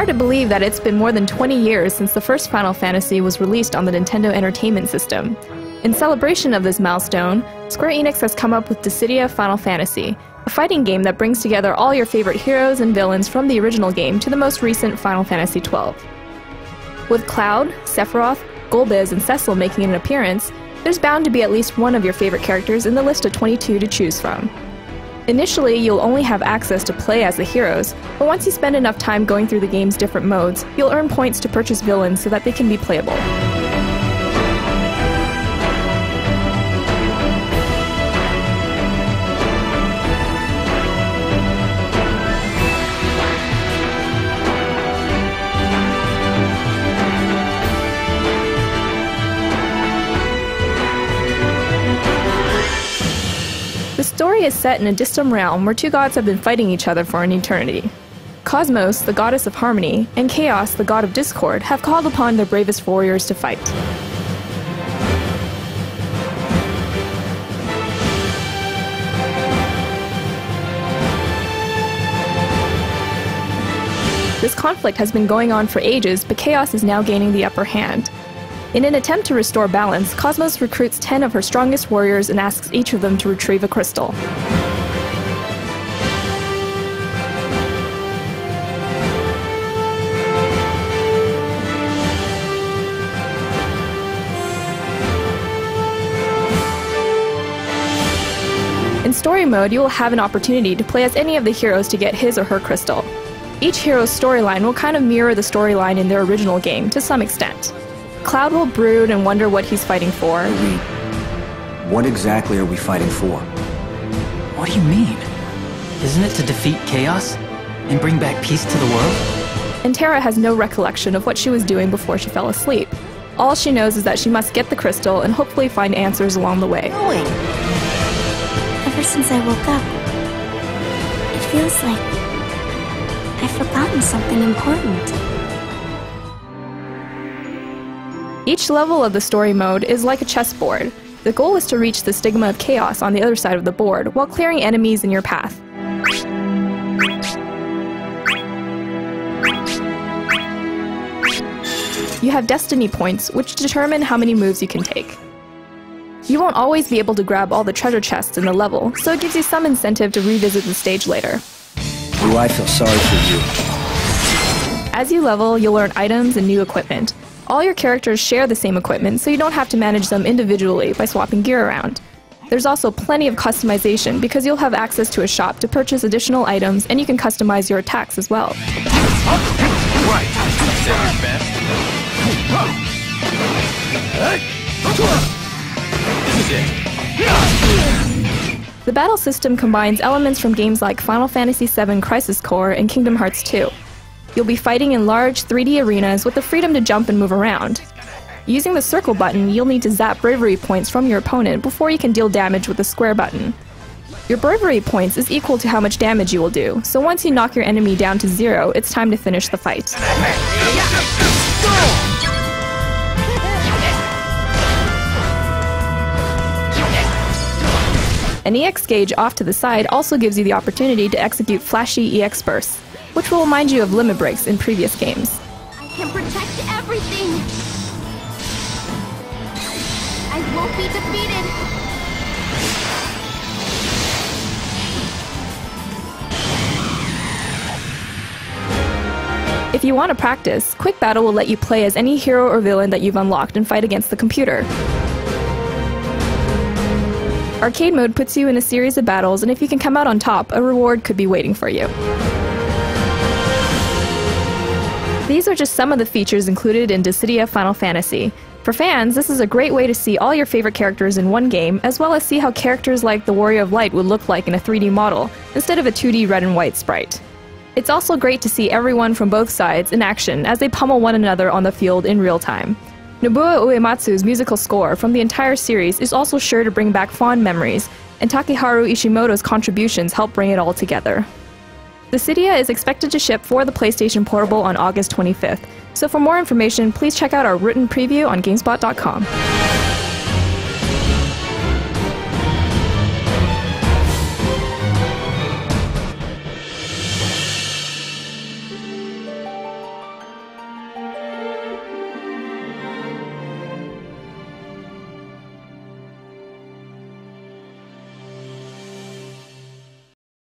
hard to believe that it's been more than 20 years since the first Final Fantasy was released on the Nintendo Entertainment System. In celebration of this milestone, Square-Enix has come up with Dissidia Final Fantasy, a fighting game that brings together all your favorite heroes and villains from the original game to the most recent Final Fantasy XII. With Cloud, Sephiroth, Golbez, and Cecil making an appearance, there's bound to be at least one of your favorite characters in the list of 22 to choose from. Initially, you'll only have access to play as the heroes, but once you spend enough time going through the game's different modes, you'll earn points to purchase villains so that they can be playable. The story is set in a distant realm where two gods have been fighting each other for an eternity. Cosmos, the goddess of harmony, and Chaos, the god of discord, have called upon their bravest warriors to fight. This conflict has been going on for ages, but Chaos is now gaining the upper hand. In an attempt to restore balance, Cosmos recruits 10 of her strongest warriors and asks each of them to retrieve a crystal. In story mode, you will have an opportunity to play as any of the heroes to get his or her crystal. Each hero's storyline will kind of mirror the storyline in their original game to some extent. Cloud will brood and wonder what he's fighting for. What exactly are we fighting for? What do you mean? Isn't it to defeat chaos and bring back peace to the world? And Terra has no recollection of what she was doing before she fell asleep. All she knows is that she must get the crystal and hopefully find answers along the way. Ever since I woke up, it feels like I've forgotten something important. Each level of the story mode is like a chessboard. The goal is to reach the stigma of chaos on the other side of the board, while clearing enemies in your path. You have destiny points, which determine how many moves you can take. You won't always be able to grab all the treasure chests in the level, so it gives you some incentive to revisit the stage later. Do I feel sorry for you? As you level, you'll earn items and new equipment. All your characters share the same equipment, so you don't have to manage them individually by swapping gear around. There's also plenty of customization because you'll have access to a shop to purchase additional items, and you can customize your attacks as well. Right. This is it. The battle system combines elements from games like Final Fantasy VII Crisis Core and Kingdom Hearts 2. You'll be fighting in large 3D arenas with the freedom to jump and move around. Using the circle button, you'll need to zap bravery points from your opponent before you can deal damage with the square button. Your bravery points is equal to how much damage you will do, so once you knock your enemy down to 0, it's time to finish the fight. An EX gauge off to the side also gives you the opportunity to execute flashy EX bursts, which will remind you of limit breaks in previous games. I can protect everything! I won't be defeated! If you want to practice, Quick Battle will let you play as any hero or villain that you've unlocked and fight against the computer. Arcade mode puts you in a series of battles, and if you can come out on top, a reward could be waiting for you. These are just some of the features included in Dissidia Final Fantasy. For fans, this is a great way to see all your favorite characters in one game, as well as see how characters like the Warrior of Light would look like in a 3D model, instead of a 2D red and white sprite. It's also great to see everyone from both sides in action as they pummel one another on the field in real time. Nobuo Uematsu's musical score from the entire series is also sure to bring back fond memories, and Takeharu Ishimoto's contributions help bring it all together. Dissidia is expected to ship for the PlayStation Portable on August 25th, so for more information, please check out our written preview on Gamespot.com.